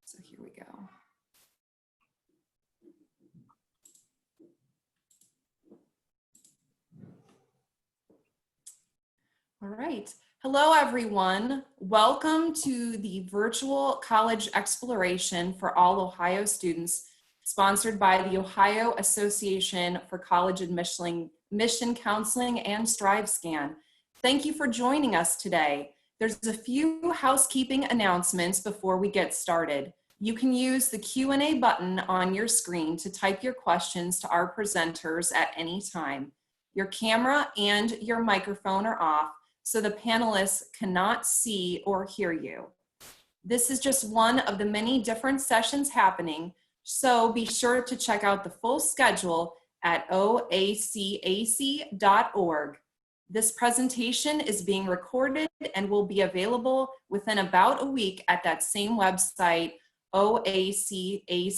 So here we go. All right. Hello, everyone. Welcome to the virtual college exploration for all Ohio students, sponsored by the Ohio Association for College Admission Counseling and StriveScan. Thank you for joining us today. There's a few housekeeping announcements before we get started. You can use the Q&A button on your screen to type your questions to our presenters at any time. Your camera and your microphone are off, so the panelists cannot see or hear you. This is just one of the many different sessions happening, so be sure to check out the full schedule at oacac.org. This presentation is being recorded and will be available within about a week at that same website, oacac.org.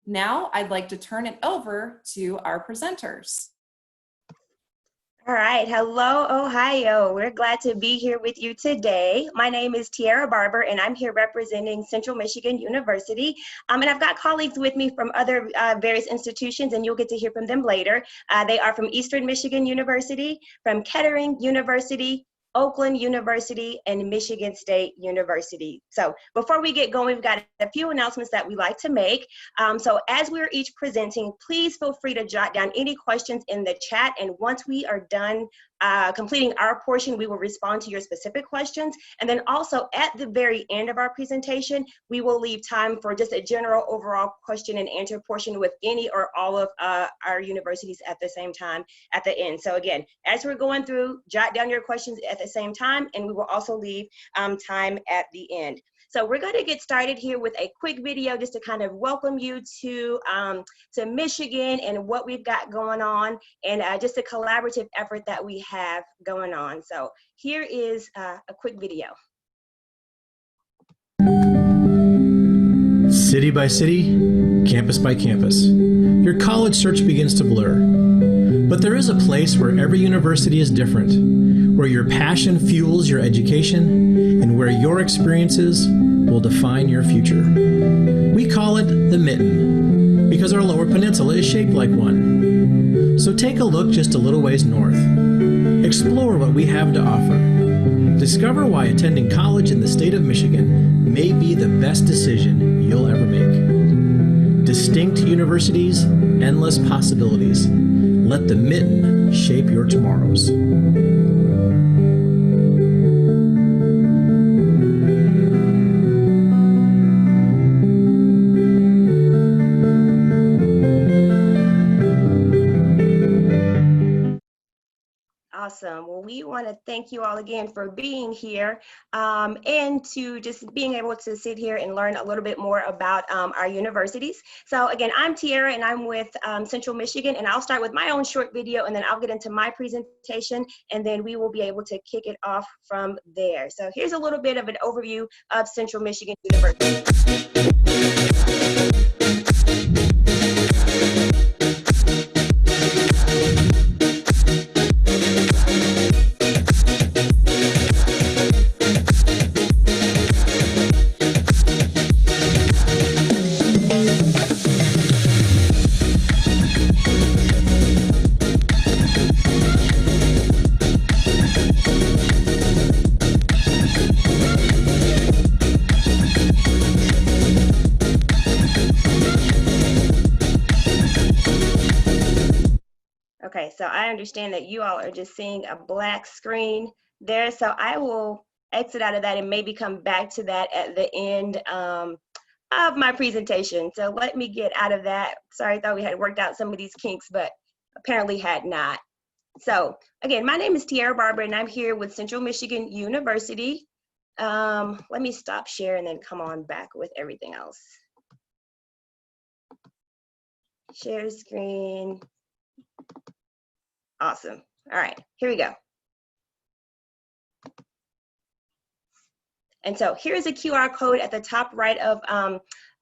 Now I'd like to turn it over to our presenters. All right, hello Ohio. We're glad to be here with you today. My name is Tiara Barber and I'm here representing Central Michigan University. And I've got colleagues with me from other various institutions, and you'll get to hear from them later. They are from Eastern Michigan University, from Kettering University, Oakland University, and Michigan State University. So before we get going, we've got a few announcements that we like to make. So as we're each presenting, please feel free to jot down any questions in the chat. And once we are done completing our portion, we will respond to your specific questions. And then also at the very end of our presentation, we will leave time for just a general overall question and answer portion with any or all of our universities at the same time at the end. So again, as we're going through, jot down your questions at the same time, and we will also leave time at the end. So we're going to get started here with a quick video just to kind of welcome you to Michigan and what we've got going on, and just a collaborative effort that we have going on. So here is a quick video. City by city, campus by campus, your college search begins to blur. But there is a place where every university is different, where your passion fuels your education, and where your experiences will define your future. We call it the Mitten, because our Lower Peninsula is shaped like one. So take a look just a little ways north. Explore what we have to offer. Discover why attending college in the state of Michigan may be the best decision you'll ever make. Distinct universities, endless possibilities. Let the Mitten shape your tomorrows. Awesome. Well, we want to thank you all again for being here and to just being able to sit here and learn a little bit more about our universities. So again, I'm Tiara and I'm with Central Michigan, and I'll start with my own short video and then I'll get into my presentation, and then we will be able to kick it off from there. So here's a little bit of an overview of Central Michigan University. Okay, so I understand that you all are just seeing a black screen there, so I will exit out of that and maybe come back to that at the end of my presentation. So let me get out of that. Sorry, I thought we had worked out some of these kinks, but apparently had not. So again, my name is Tiara Barber and I'm here with Central Michigan University. Let me stop share and then come on back with everything else. Share screen. Awesome. All right, here we go. And so here's a QR code at the top right of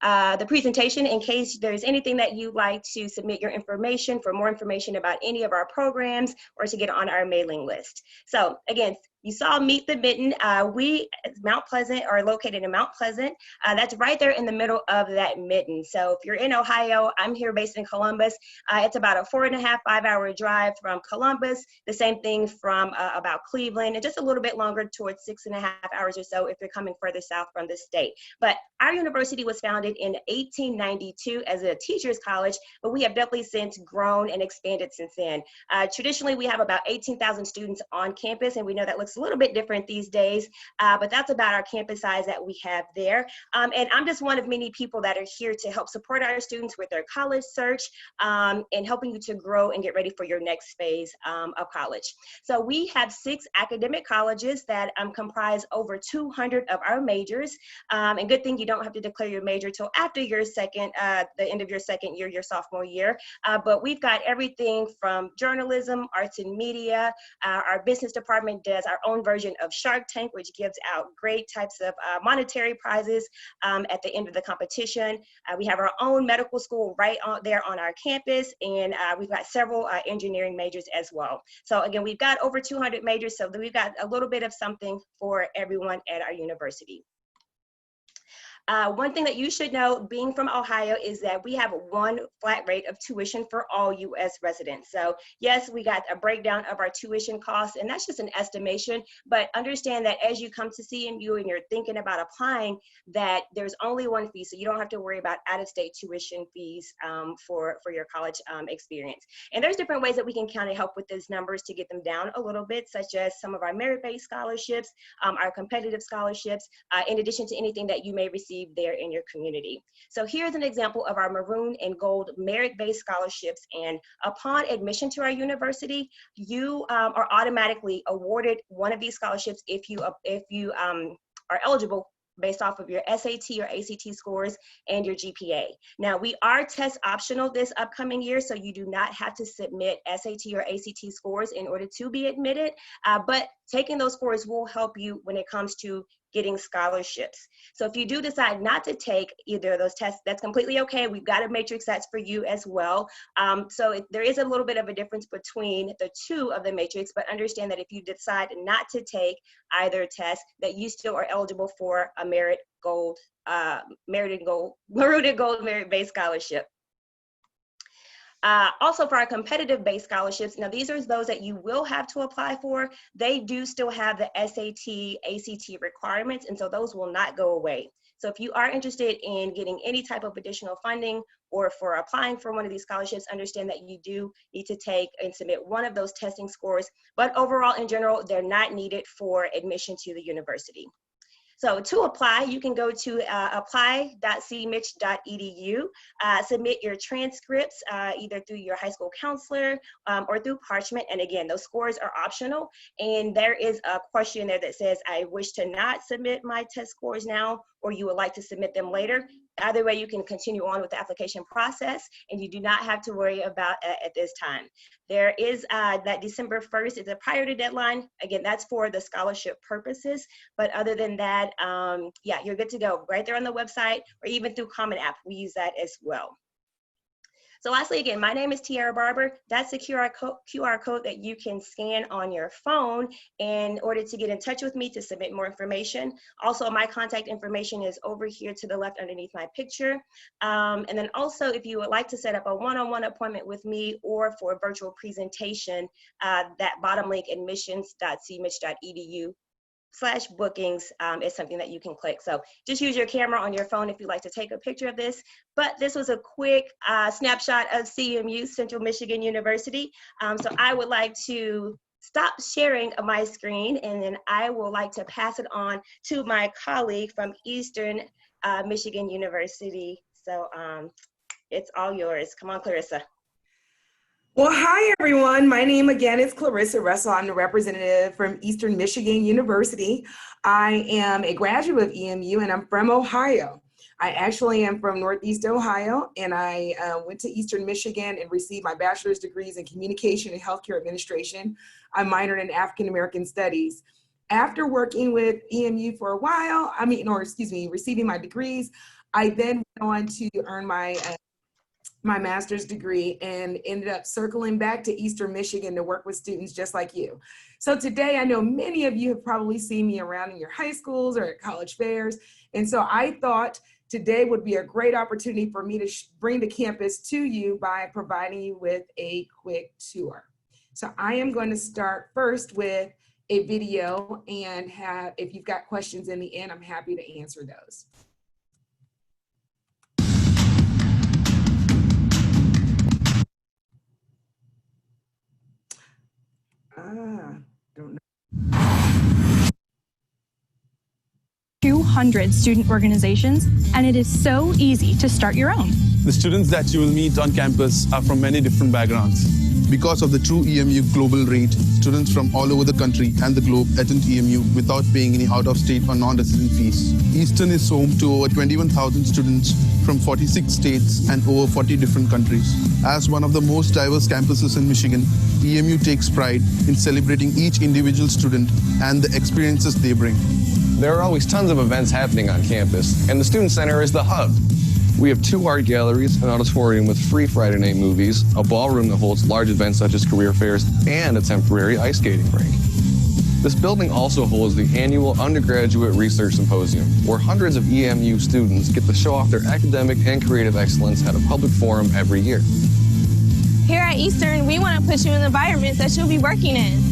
the presentation in case there's anything that you'd like to submit your information for more information about any of our programs or to get on our mailing list. So again, You saw Meet the Mitten. We, Mount Pleasant, are located in Mount Pleasant. That's right there in the middle of that mitten. So if you're in Ohio, I'm here based in Columbus. It's about a 4.5, 5-hour drive from Columbus. The same thing from about Cleveland, and just a little bit longer towards 6.5 hours or so if you're coming further south from the state. But our university was founded in 1892 as a teacher's college, but we have definitely since grown and expanded since then. Traditionally, we have about 18,000 students on campus, and we know that looks a little bit different these days, but that's about our campus size that we have there. And I'm just one of many people that are here to help support our students with their college search and helping you to grow and get ready for your next phase of college. So we have 6 academic colleges that comprise over 200 of our majors. And good thing you don't have to declare your major till after your the end of your second year, your sophomore year. But we've got everything from journalism, arts and media. Our business department does our own version of Shark Tank, which gives out great types of monetary prizes at the end of the competition. We have our own medical school right there on our campus, and we've got several engineering majors as well. So again, we've got over 200 majors, so we've got a little bit of something for everyone at our university. One thing that you should know, being from Ohio, is that we have one flat rate of tuition for all U.S. residents. So yes, we got a breakdown of our tuition costs, and that's just an estimation, but understand that as you come to CMU and you're thinking about applying, that there's only one fee, so you don't have to worry about out-of-state tuition fees for your college experience. And there's different ways that we can kind of help with those numbers to get them down a little bit, such as some of our merit-based scholarships, our competitive scholarships, in addition to anything that you may receive there in your community. So here's an example of our maroon and gold merit-based scholarships, and upon admission to our university, you are automatically awarded one of these scholarships if you are eligible based off of your SAT or ACT scores and your GPA. Now, we are test optional this upcoming year, so you do not have to submit SAT or ACT scores in order to be admitted, but taking those scores will help you when it comes to getting scholarships. So if you do decide not to take either of those tests, that's completely okay. We've got a matrix that's for you as well. There is a little bit of a difference between the two of the matrix, but understand that if you decide not to take either test, that you still are eligible for a maroon and gold merit-based scholarship. Also for our competitive-based scholarships, now these are those that you will have to apply for. They do still have the SAT, ACT requirements, and so those will not go away. So if you are interested in getting any type of additional funding or for applying for one of these scholarships, understand that you do need to take and submit one of those testing scores, but overall, in general, they're not needed for admission to the university. So to apply, you can go to apply.cmich.edu, submit your transcripts either through your high school counselor or through Parchment. And again, those scores are optional. And there is a question there that says, I wish to not submit my test scores now, or you would like to submit them later. Either way, you can continue on with the application process, and you do not have to worry about at this time. There is that December 1st is a priority deadline. Again, that's for the scholarship purposes. But other than that, yeah, you're good to go right there on the website, or even through Common App. We use that as well. So lastly, again, my name is Tiara Barber. That's the QR code that you can scan on your phone in order to get in touch with me to submit more information. Also, my contact information is over here to the left underneath my picture. And then also, if you would like to set up a one-on-one appointment with me or for a virtual presentation, that bottom link, admissions.cmich.edu/bookings is something that you can click. So just use your camera on your phone if you'd like to take a picture of this. But this was a quick snapshot of CMU, Central Michigan University. So I would like to stop sharing my screen, and then I would like to pass it on to my colleague from Eastern Michigan University. So it's all yours. Come on, Clarissa. Well, hi, everyone. My name again is Clarissa Russell. I'm the representative from Eastern Michigan University. I am a graduate of EMU, and I'm from Ohio. I actually am from Northeast Ohio, and I went to Eastern Michigan and received my bachelor's degrees in communication and healthcare administration. I minored in African American studies. After working with EMU for a while, receiving my degrees, I then went on to earn my my master's degree and ended up circling back to Eastern Michigan to work with students just like you. So today, I know many of you have probably seen me around in your high schools or at college fairs. And so I thought today would be a great opportunity for me to bring the campus to you by providing you with a quick tour. So I am going to start first with a video, and if you've got questions in the end, I'm happy to answer those. Don't know. 200 student organizations, and it is so easy to start your own. The students that you will meet on campus are from many different backgrounds. Because of the true EMU global rate, students from all over the country and the globe attend EMU without paying any out-of-state or non-resident fees. Eastern is home to over 21,000 students from 46 states and over 40 different countries. As one of the most diverse campuses in Michigan, EMU takes pride in celebrating each individual student and the experiences they bring. There are always tons of events happening on campus, and the Student Center is the hub. We have 2 art galleries, an auditorium with free Friday night movies, a ballroom that holds large events such as career fairs, and a temporary ice skating rink. This building also holds the annual Undergraduate Research Symposium, where hundreds of EMU students get to show off their academic and creative excellence at a public forum every year. Here at Eastern, we want to put you in the environment that you'll be working in.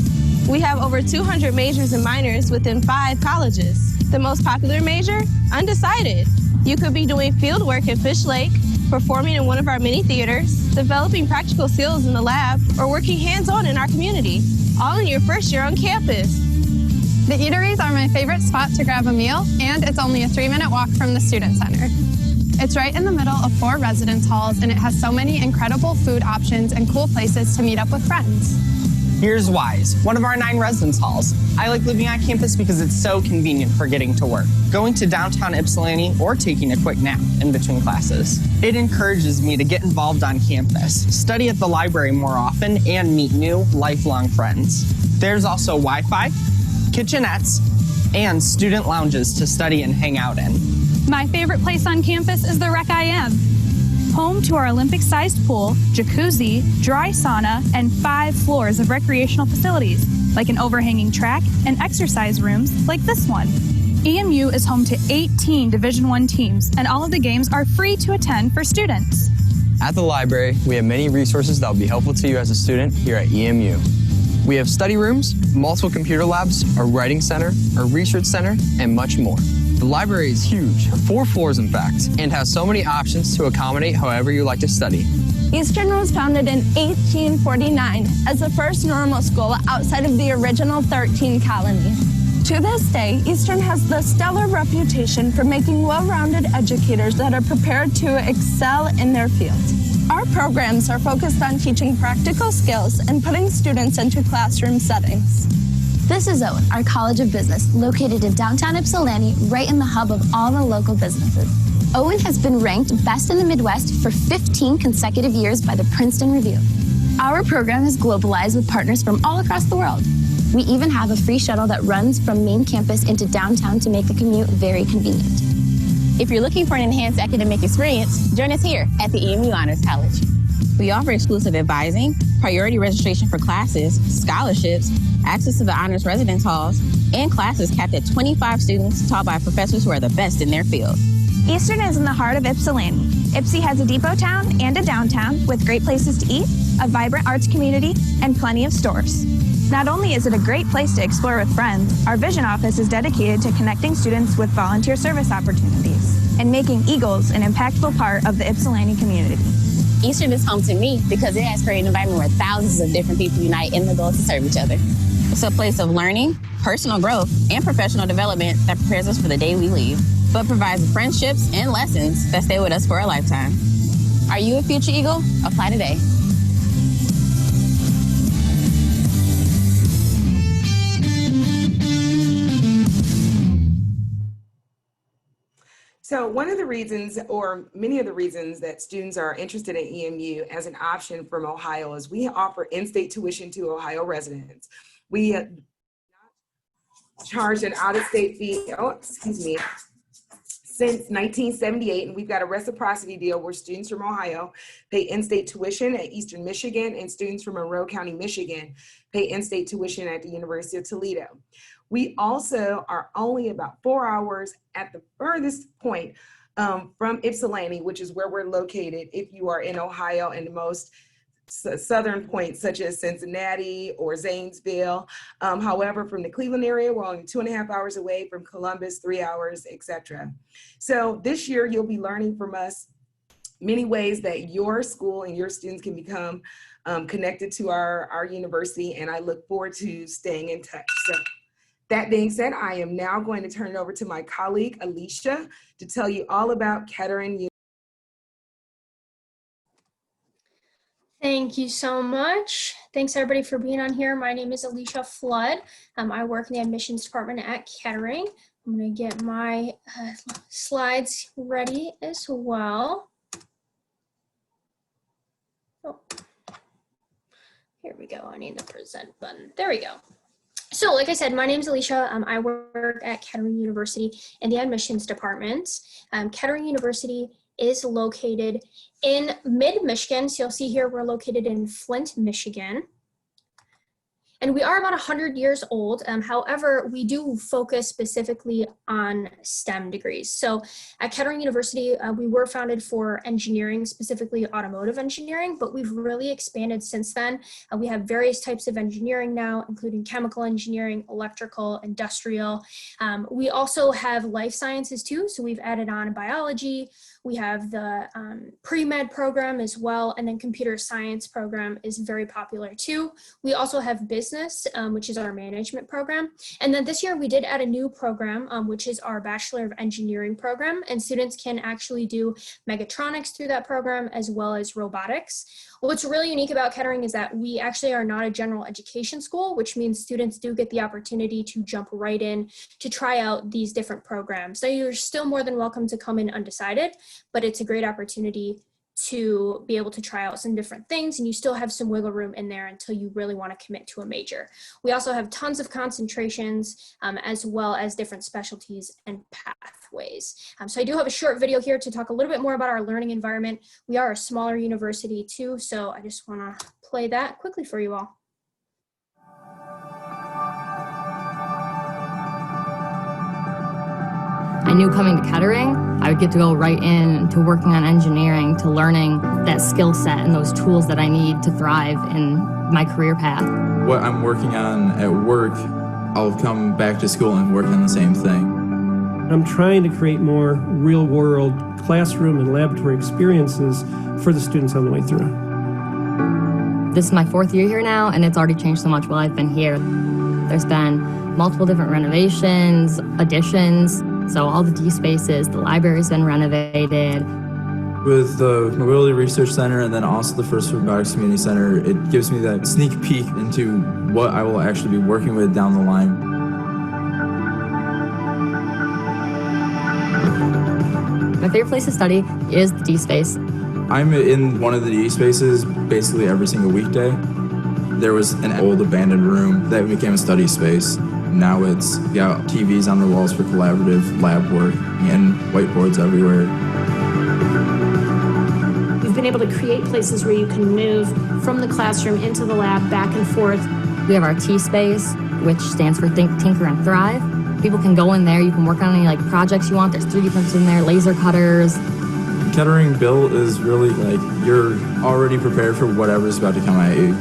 We have over 200 majors and minors within 5 colleges. The most popular major? Undecided. You could be doing field work at Fish Lake, performing in one of our mini theaters, developing practical skills in the lab, or working hands-on in our community, all in your first year on campus. The eateries are my favorite spot to grab a meal, and it's only a 3-minute walk from the Student Center. It's right in the middle of 4 residence halls, and it has so many incredible food options and cool places to meet up with friends. Here's Wise, one of our 9 residence halls. I like living on campus because it's so convenient for getting to work, going to downtown Ypsilanti, or taking a quick nap in between classes. It encourages me to get involved on campus, study at the library more often, and meet new, lifelong friends. There's also Wi-Fi, kitchenettes, and student lounges to study and hang out in. My favorite place on campus is the Rec IM. Home to our Olympic-sized pool, jacuzzi, dry sauna, and 5 floors of recreational facilities, like an overhanging track and exercise rooms like this one. EMU is home to 18 Division I teams, and all of the games are free to attend for students. At the library, we have many resources that will be helpful to you as a student here at EMU. We have study rooms, multiple computer labs, a writing center, a research center, and much more. The library is huge, 4 floors in fact, and has so many options to accommodate however you like to study. Eastern was founded in 1849 as the first normal school outside of the original 13 colonies. To this day, Eastern has the stellar reputation for making well-rounded educators that are prepared to excel in their field. Our programs are focused on teaching practical skills and putting students into classroom settings. This is Owen, our College of Business, located in downtown Ypsilanti, right in the hub of all the local businesses. Owen has been ranked best in the Midwest for 15 consecutive years by the Princeton Review. Our program is globalized with partners from all across the world. We even have a free shuttle that runs from main campus into downtown to make the commute very convenient. If you're looking for an enhanced academic experience, join us here at the EMU Honors College. We offer exclusive advising, priority registration for classes, scholarships, access to the honors residence halls, and classes capped at 25 students taught by professors who are the best in their field. Eastern is in the heart of Ypsilanti. Ypsi has a depot town and a downtown with great places to eat, a vibrant arts community, and plenty of stores. Not only is it a great place to explore with friends, our Vision Office is dedicated to connecting students with volunteer service opportunities and making Eagles an impactful part of the Ypsilanti community. Eastern is home to me because it has created an environment where thousands of different people unite in the goal to serve each other. It's a place of learning, personal growth, and professional development that prepares us for the day we leave, but provides friendships and lessons that stay with us for a lifetime. Are you a future Eagle? Apply today. So one of the reasons, or many of the reasons, that students are interested in EMU as an option from Ohio is we offer in-state tuition to Ohio residents. We charge an out-of-state fee, since 1978, and we've got a reciprocity deal where students from Ohio pay in-state tuition at Eastern Michigan, and students from Monroe County, Michigan pay in-state tuition at the University of Toledo. We also are only about 4 hours at the furthest point from Ypsilanti, which is where we're located if you are in Ohio, and the most southern points such as Cincinnati or Zanesville. However, from the Cleveland area, we're only 2.5 hours away, from Columbus, 3 hours, etc. So this year, you'll be learning from us many ways that your school and your students can become connected to our university, and I look forward to staying in touch. So that being said, I am now going to turn it over to my colleague, Alicia, to tell you all about Kettering University. Thank you so much. Thanks everybody for being on here. My name is Alicia Flood. I work in the admissions department at Kettering. I'm gonna get my slides ready as well. Oh, here we go. I need the present button. There we go. So like I said, my name is Alicia. I work at Kettering University in the admissions department. Kettering University is located in mid-Michigan. So you'll see here we're located in Flint, Michigan. And we are about 100 years old. However, we do focus specifically on STEM degrees. So at Kettering University, we were founded for engineering, specifically automotive engineering, but we've really expanded since then. We have various types of engineering now, including chemical engineering, electrical, industrial. We also have life sciences too. So we've added on biology. We have the pre-med program as well, and then computer science program is very popular too. We also have business, which is our management program. And then this year we did add a new program, which is our Bachelor of Engineering program, and students can actually do mechatronics through that program as well as robotics. What's really unique about Kettering is that we actually are not a general education school, which means students do get the opportunity to jump right in to try out these different programs. So you're still more than welcome to come in undecided, but it's a great opportunity to be able to try out some different things, and you still have some wiggle room in there until you really want to commit to a major. We also have tons of concentrations as well as different specialties and pathways. So I do have a short video here to talk a little bit more about our learning environment. We are a smaller university too, so I just want to play that quickly for you all. I knew coming to Kettering, I would get to go right into working on engineering, to learning that skill set and those tools that I need to thrive in my career path. What I'm working on at work, I'll come back to school and work on the same thing. I'm trying to create more real-world classroom and laboratory experiences for the students on the way through. This is my 4th year here now, and it's already changed so much while I've been here. There's been multiple different renovations, additions. So all the D spaces, the library's been renovated. With the Mobility Research Center and then also the First Robotics Community Center, it gives me that sneak peek into what I will actually be working with down the line. My favorite place to study is the D space. I'm in one of the D spaces basically every single weekday. There was an old abandoned room that became a study space. Now it's got TVs on the walls for collaborative lab work and whiteboards everywhere. We've been able to create places where you can move from the classroom into the lab, back and forth. We have our T space, which stands for Think, Tinker, and Thrive. People can go in there, you can work on any projects you want. There's 3D printers in there, laser cutters. Kettering Bill is really you're already prepared for whatever's about to come at you.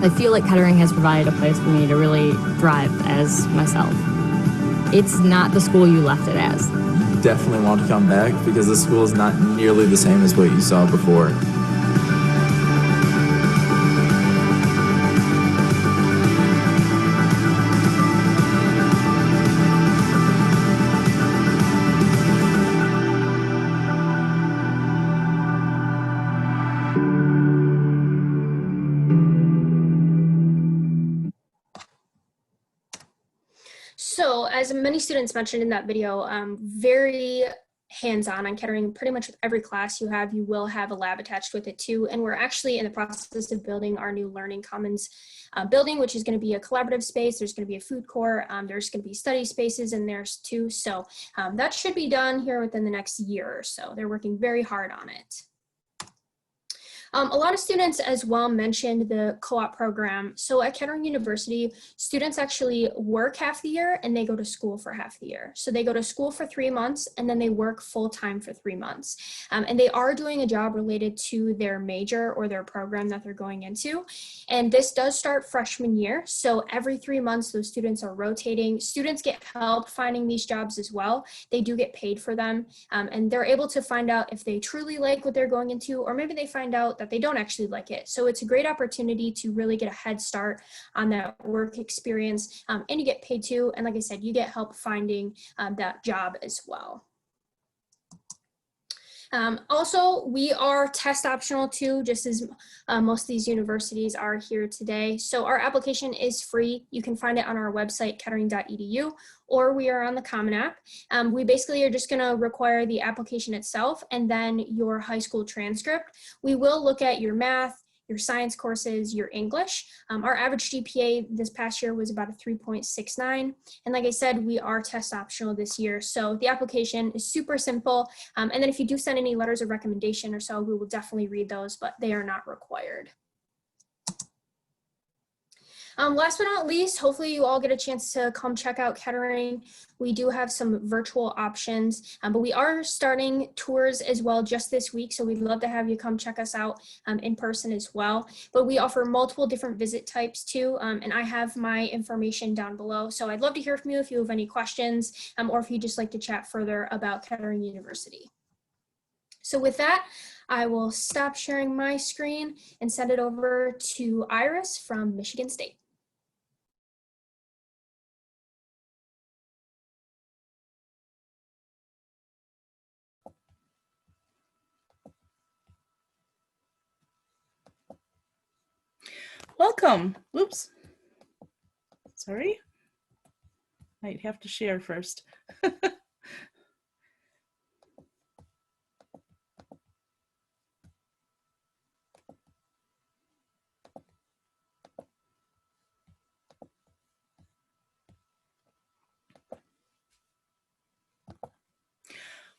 I feel like Kettering has provided a place for me to really thrive as myself. It's not the school you left it as. You definitely want to come back because the school is not nearly the same as what you saw before. So as many students mentioned in that video, very hands-on on Kettering. Pretty much with every class you will have a lab attached with it too. And we're actually in the process of building our new Learning Commons building, which is going to be a collaborative space. There's going to be a food court. There's going to be study spaces in there too. So that should be done here within the next year or so. They're working very hard on it. A lot of students as well mentioned the co-op program. So at Kettering University, students actually work half the year and they go to school for half the year. So they go to school for 3 months and then they work full-time for 3 months. And they are doing a job related to their major or their program that they're going into. And this does start freshman year. So every 3 months, those students are rotating. Students get help finding these jobs as well. They do get paid for them. And they're able to find out if they truly like what they're going into, or maybe they find out that they don't actually like it. So it's a great opportunity to really get a head start on that work experience, and you get paid too. And like I said, you get help finding that job as well. Also, we are test optional too, just as most of these universities are here today. So our application is free. You can find it on our website, kettering.edu, or we are on the Common App. We basically are just gonna require the application itself and then your high school transcript. We will look at your math, your science courses, your English. Our average GPA this past year was about a 3.69. And like I said, we are test optional this year. So the application is super simple. And then if you do send any letters of recommendation or so, we will definitely read those, but they are not required. Last but not least, hopefully you all get a chance to come check out Kettering. We do have some virtual options, but we are starting tours as well just this week. So we'd love to have you come check us out in person as well. But we offer multiple different visit types too. And I have my information down below. So I'd love to hear from you if you have any questions or if you'd just like to chat further about Kettering University. So with that, I will stop sharing my screen and send it over to Iris from Michigan State. Welcome. Oops. Sorry. Might have to share first.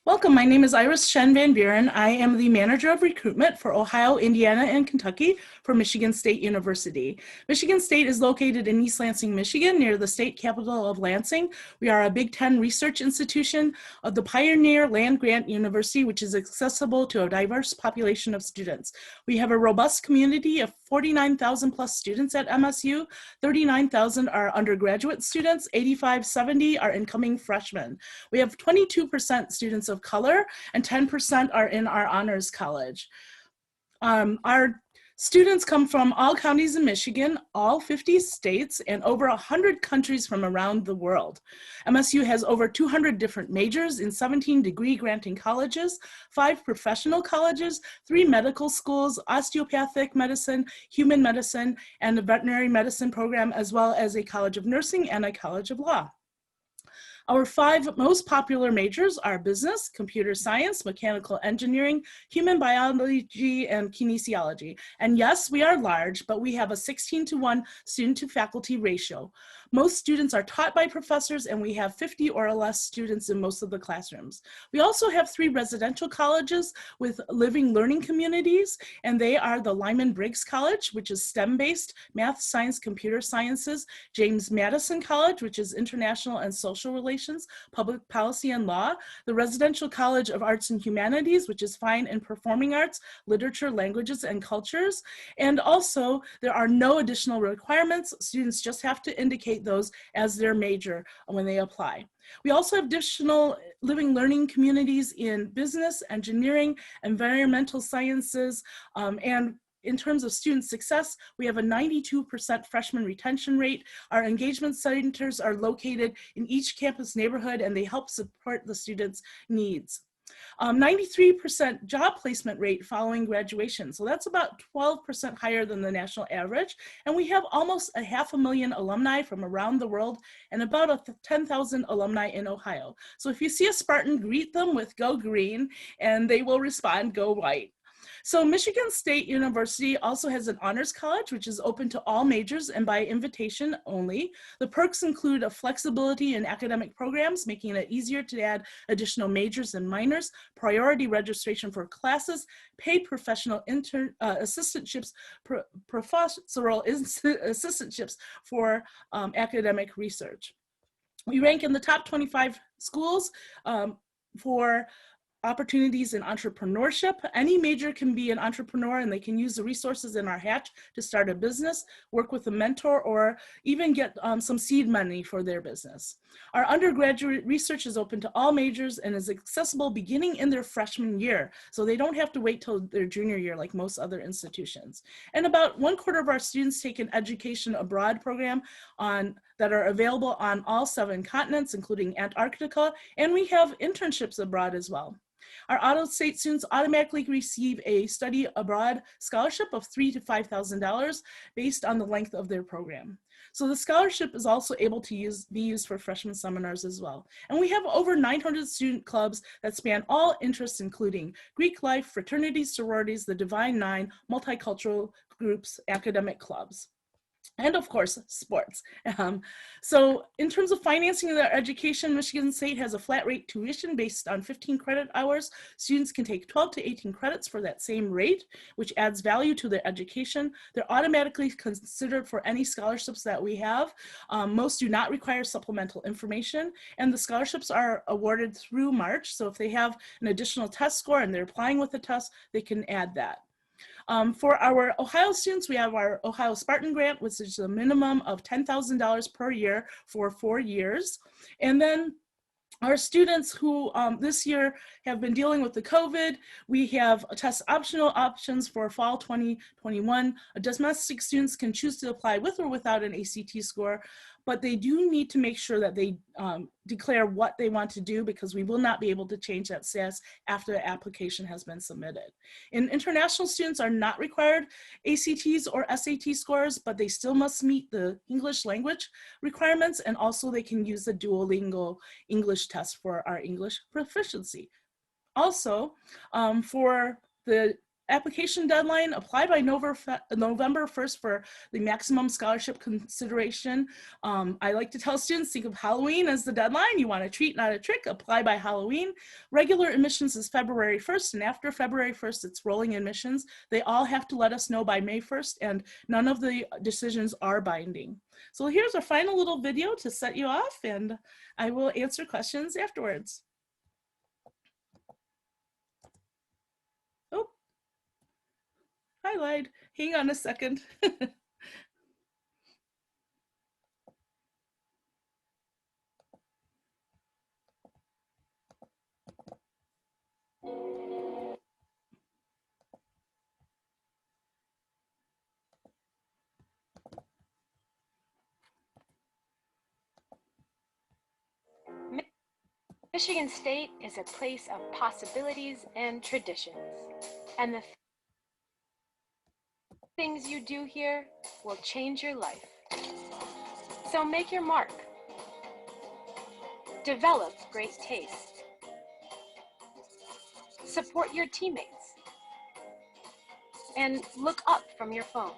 Welcome, my name is Iris Shen Van Buren. I am the Manager of Recruitment for Ohio, Indiana, and Kentucky for Michigan State University. Michigan State is located in East Lansing, Michigan, near the state capital of Lansing. We are a Big Ten research institution of the Pioneer Land Grant University, which is accessible to a diverse population of students. We have a robust community of 49,000 plus students at MSU. 39,000 are undergraduate students, 8570 are incoming freshmen. We have 22% students of color and 10% are in our honors college. Our students come from all counties in Michigan, all 50 states, and over 100 countries from around the world. MSU has over 200 different majors in 17 degree granting colleges, 5 professional colleges, 3 medical schools, osteopathic medicine, human medicine, and a veterinary medicine program, as well as a college of nursing and a college of law. Our 5 most popular majors are business, computer science, mechanical engineering, human biology, and kinesiology. And yes, we are large, but we have a 16:1 student to faculty ratio. Most students are taught by professors, and we have 50 or less students in most of the classrooms. We also have 3 residential colleges with living learning communities, and they are the Lyman Briggs College, which is STEM-based, math, science, computer sciences, James Madison College, which is international and social relations, public policy and law, the Residential College of Arts and Humanities, which is fine and performing arts, literature, languages, and cultures. And also, there are no additional requirements. Students just have to indicate those as their major when they apply. We also have additional living learning communities in business, engineering, environmental sciences, and in terms of student success, we have a 92% freshman retention rate. Our engagement centers are located in each campus neighborhood, and they help support the students' needs. 93% job placement rate following graduation. So that's about 12% higher than the national average. And we have almost 500,000 alumni from around the world and about 10,000 alumni in Ohio. So if you see a Spartan, greet them with "Go Green," and they will respond, "Go White." So Michigan State University also has an honors college, which is open to all majors and by invitation only. The perks include a flexibility in academic programs, making it easier to add additional majors and minors, priority registration for classes, paid professional assistantships, professorial assistantships for academic research. We rank in the top 25 schools for opportunities in entrepreneurship. Any major can be an entrepreneur, and they can use the resources in our hatch to start a business, work with a mentor, or even get some seed money for their business. Our undergraduate research is open to all majors and is accessible beginning in their freshman year, so they don't have to wait till their junior year like most other institutions. And about 1/4 of our students take an education abroad program that are available on all 7 continents, including Antarctica, and we have internships abroad as well. Our out-of-state students automatically receive a study abroad scholarship of $3,000 to $5,000 based on the length of their program. So the scholarship is also able to be used for freshman seminars as well. And we have over 900 student clubs that span all interests, including Greek life, fraternities, sororities, the Divine Nine, multicultural groups, academic clubs, and of course, sports. So in terms of financing their education, Michigan State has a flat rate tuition based on 15 credit hours. Students can take 12 to 18 credits for that same rate, which adds value to their education. They're automatically considered for any scholarships that we have. Most do not require supplemental information, and the scholarships are awarded through March. So if they have an additional test score and they're applying with a test, they can add that. For our Ohio students, we have our Ohio Spartan Grant, which is a minimum of $10,000 per year for 4 years. And then our students who this year have been dealing with the COVID, we have test optional options for fall 2021. Domestic students can choose to apply with or without an ACT score, but they do need to make sure that they declare what they want to do, because we will not be able to change that status after the application has been submitted. And international students are not required ACTs or SAT scores, but they still must meet the English language requirements, and also they can use the Duolingo English test for our English proficiency. Also, for the application deadline, apply by November 1st for the maximum scholarship consideration. I like to tell students, think of Halloween as the deadline. You want a treat, not a trick. Apply by Halloween. Regular admissions is February 1st, and after February 1st, it's rolling admissions. They all have to let us know by May 1st, and none of the decisions are binding. So here's our final little video to set you off, and I will answer questions afterwards. I lied. Hang on a second. Michigan State is a place of possibilities and traditions, and the things you do here will change your life. So make your mark. Develop great taste. Support your teammates. And look up from your phone.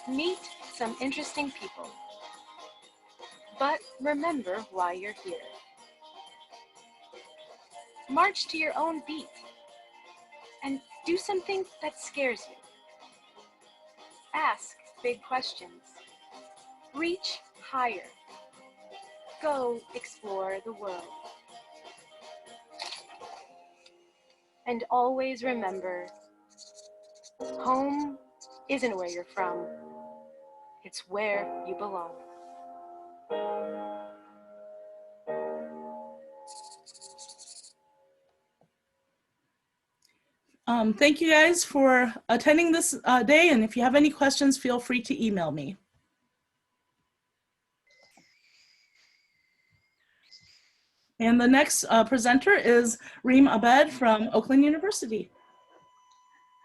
Meet some interesting people. But remember why you're here. March to your own beat. And do something that scares you. Ask big questions. Reach higher. Go explore the world. And always remember, home isn't where you're from. It's where you belong. Thank you guys for attending this day, and if you have any questions, feel free to email me. And the next presenter is Reem Abed from Oakland University.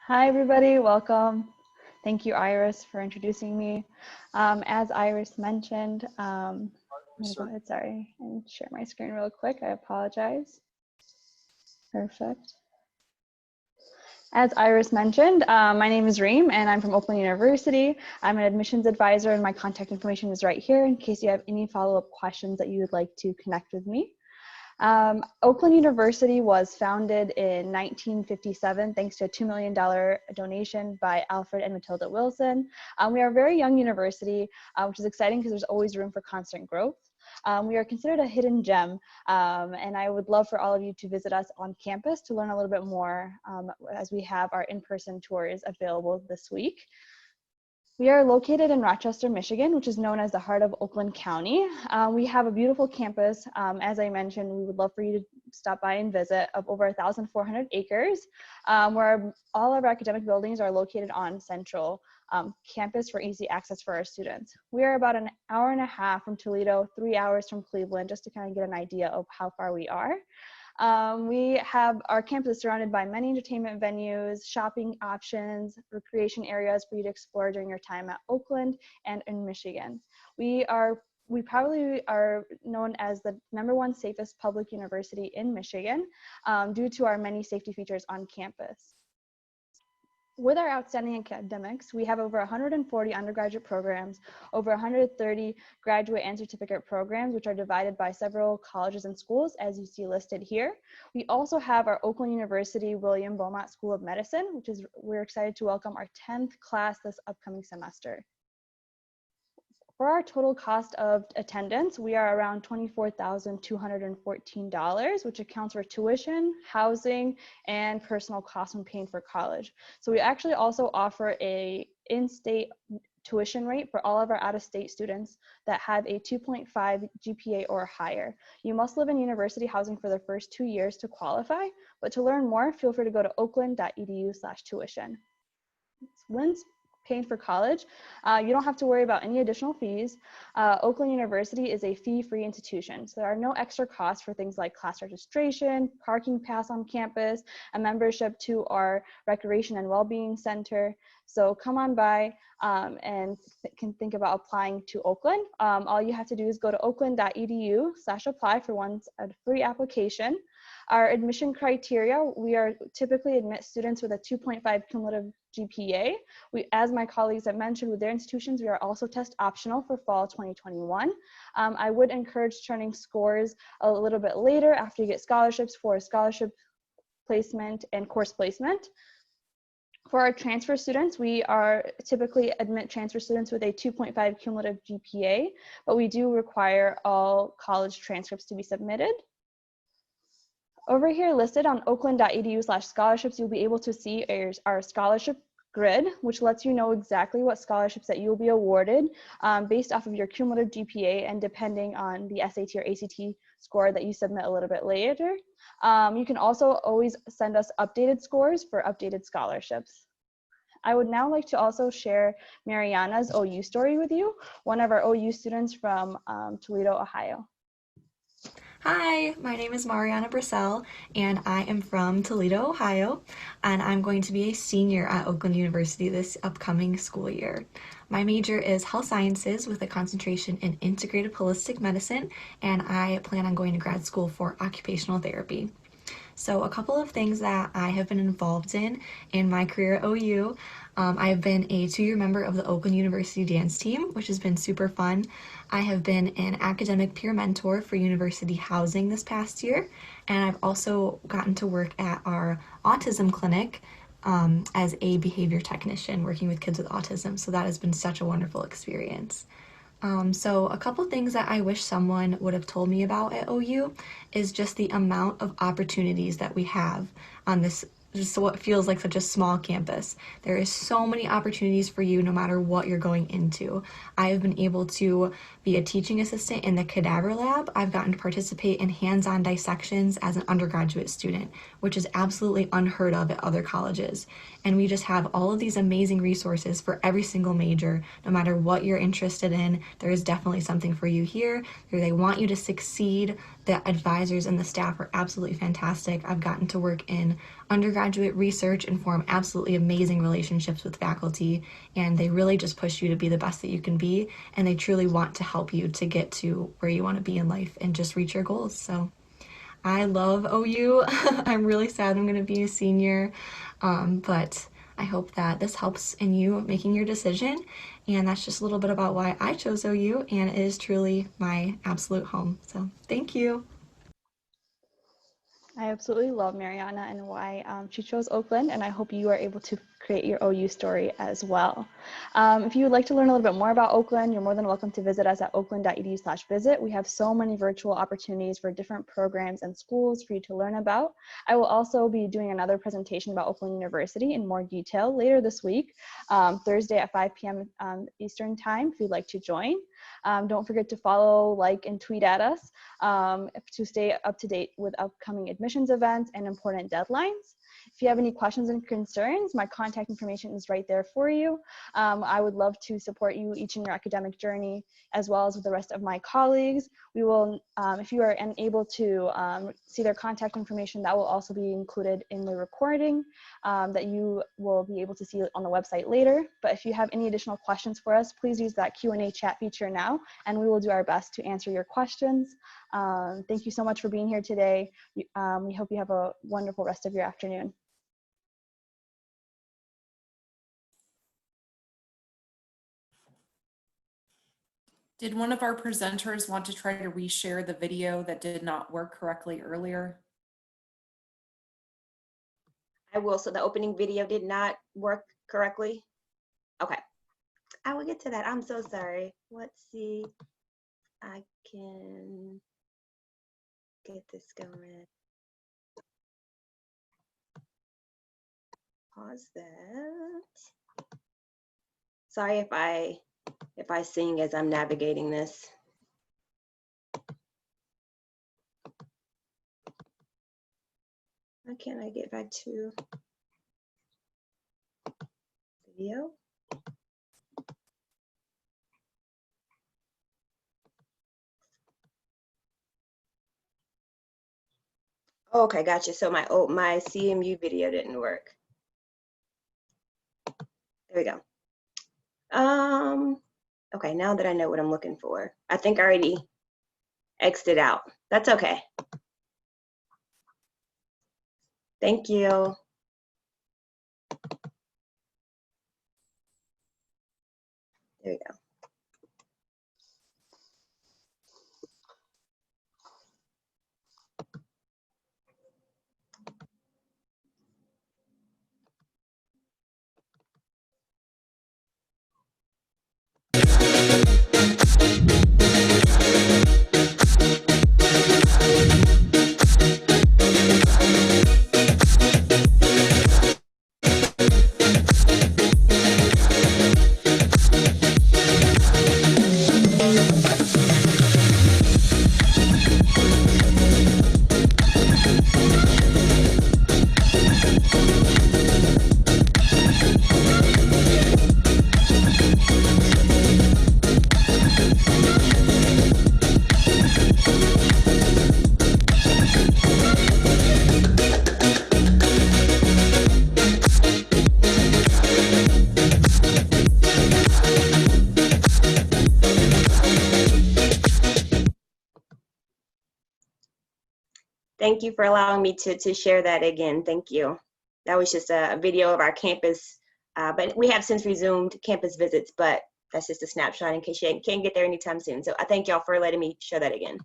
Hi, everybody. Welcome. Thank you, Iris, for introducing me. As Iris mentioned, I'm going to go ahead, sorry, and share my screen real quick. I apologize. Perfect. As Iris mentioned, my name is Reem, and I'm from Oakland University. I'm an admissions advisor, and my contact information is right here in case you have any follow-up questions that you would like to connect with me. Oakland University was founded in 1957 thanks to a $2 million donation by Alfred and Matilda Wilson. We are a very young university, which is exciting because there's always room for constant growth. We are considered a hidden gem, and I would love for all of you to visit us on campus to learn a little bit more as we have our in-person tours available this week. We are located in Rochester, Michigan, which is known as the heart of Oakland County. We have a beautiful campus. As I mentioned, we would love for you to stop by and visit, of over 1,400 acres, where all of our academic buildings are located on central campus for easy access for our students. We are about an hour and a half from Toledo, 3 hours from Cleveland, just to kind of get an idea of how far we are. We have our campus surrounded by many entertainment venues, shopping options, recreation areas for you to explore during your time at Oakland and in Michigan. We probably are known as the #1 safest public university in Michigan due to our many safety features on campus. With our outstanding academics, we have over 140 undergraduate programs, over 130 graduate and certificate programs, which are divided by several colleges and schools, as you see listed here. We also have our Oakland University William Beaumont School of Medicine, which is, we're excited to welcome our 10th class this upcoming semester. For our total cost of attendance, we are around $24,214, which accounts for tuition, housing, and personal costs when paying for college. So we actually also offer a in-state tuition rate for all of our out-of-state students that have a 2.5 GPA or higher. You must live in university housing for the first 2 years to qualify, but to learn more, feel free to go to oakland.edu/tuition. Once paying for college, you don't have to worry about any additional fees. Oakland University is a fee-free institution, so there are no extra costs for things like class registration, parking pass on campus, a membership to our recreation and well-being center. So come on by and can think about applying to Oakland. All you have to do is go to oakland.edu/apply for a free application. Our admission criteria, we are typically admit students with a 2.5 cumulative GPA. As my colleagues have mentioned, with their institutions, we are also test optional for fall 2021. I would encourage turning scores a little bit later after you get scholarships for scholarship placement and course placement. For our transfer students, we are typically admit transfer students with a 2.5 cumulative GPA, but we do require all college transcripts to be submitted. Over here listed on oakland.edu/scholarships, you'll be able to see our scholarship grid, which lets you know exactly what scholarships that you'll be awarded based off of your cumulative GPA and depending on the SAT or ACT score that you submit a little bit later. You can also always send us updated scores for updated scholarships. I would now like to also share Mariana's OU story with you, one of our OU students from Toledo, Ohio. Hi, my name is Mariana Brissell, and I am from Toledo, Ohio, and I'm going to be a senior at Oakland University this upcoming school year. My major is health sciences with a concentration in integrative holistic medicine, and I plan on going to grad school for occupational therapy. So a couple of things that I have been involved in my career at OU. I've been a 2-year member of the Oakland University dance team, which has been super fun. I have been an academic peer mentor for university housing this past year, and I've also gotten to work at our autism clinic as a behavior technician working with kids with autism, so that has been such a wonderful experience. So a couple things that I wish someone would have told me about at OU is just the amount of opportunities that we have on this, just what feels like such a small campus. There is so many opportunities for you no matter what you're going into. I have been able to be a teaching assistant in the cadaver lab. I've gotten to participate in hands-on dissections as an undergraduate student, which is absolutely unheard of at other colleges. And we just have all of these amazing resources for every single major. No matter what you're interested in, there is definitely something for you here. They want you to succeed The advisors and the staff are absolutely fantastic. I've gotten to work in undergraduate research and form absolutely amazing relationships with faculty, and they really just push you to be the best that you can be, and they truly want to help you to get to where you want to be in life and just reach your goals. So I love OU. I'm really sad I'm going to be a senior, but I hope that this helps in you making your decision. And that's just a little bit about why I chose OU, and it is truly my absolute home. So thank you. I absolutely love Mariana and why she chose Oakland, and I hope you are able to create your OU story as well. If you would like to learn a little bit more about Oakland, you're more than welcome to visit us at oakland.edu/visit. We have so many virtual opportunities for different programs and schools for you to learn about. I will also be doing another presentation about Oakland University in more detail later this week, Thursday at 5 p.m. Eastern time, if you'd like to join. Don't forget to follow, like, and tweet at us to stay up to date with upcoming admissions events and important deadlines. If you have any questions and concerns, my contact information is right there for you. I would love to support you each in your academic journey, as well as with the rest of my colleagues. We will, if you are unable to see their contact information, that will also be included in the recording that you will be able to see on the website later. But if you have any additional questions for us, please use that Q&A chat feature now, and we will do our best to answer your questions. Thank you so much for being here today. We hope you have a wonderful rest of your afternoon. Did one of our presenters want to try to reshare the video that did not work correctly earlier? I will. So the opening video did not work correctly. Okay, I will get to that. I'm so sorry. Let's see. I can get this going. Pause that. Sorry if I sing as I'm navigating this. Why can't I get back to video? Okay, gotcha. So my CMU video didn't work. There we go. Okay, now that I know what I'm looking for, I think I already exited out. That's okay. Thank you. There we go. Thank you for allowing me to share that again. Thank you. That was just a video of our campus, but we have since resumed campus visits, but that's just a snapshot in case you can't get there anytime soon. So I thank y'all for letting me show that again.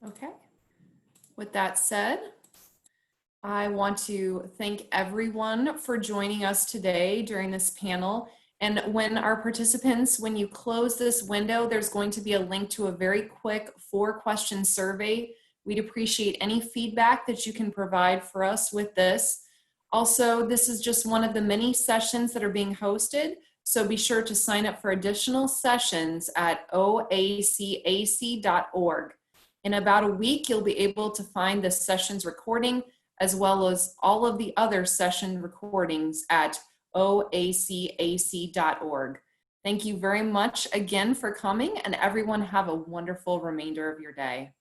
Okay. With that said, I want to thank everyone for joining us today during this panel. And when our participants, when you close this window, there's going to be a link to a very quick 4-question survey. We'd appreciate any feedback that you can provide for us with this. Also, this is just one of the many sessions that are being hosted, so be sure to sign up for additional sessions at oacac.org. In about a week, you'll be able to find the session's recording as well as all of the other session recordings at oacac.org. Thank you very much again for coming, and everyone have a wonderful remainder of your day.